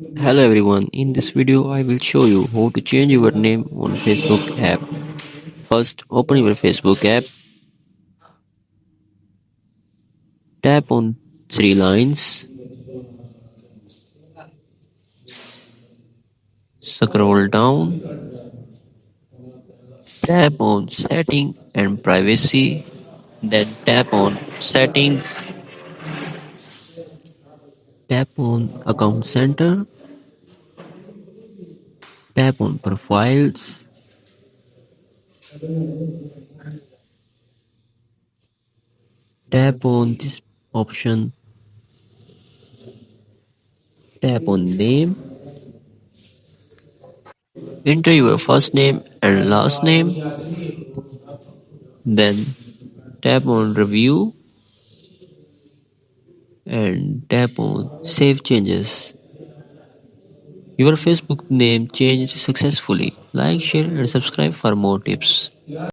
Hello everyone, in this video I will show you how to change your name on Facebook app. First open your Facebook app, tap on three lines, scroll down, tap on setting and privacy, then tap on settings, tap on account center, tap on profiles, tap on this option, tap on name, enter your first name and last name, then tap on review and tap on Save Changes. Your Facebook name changed successfully. Like, share, and subscribe for more tips.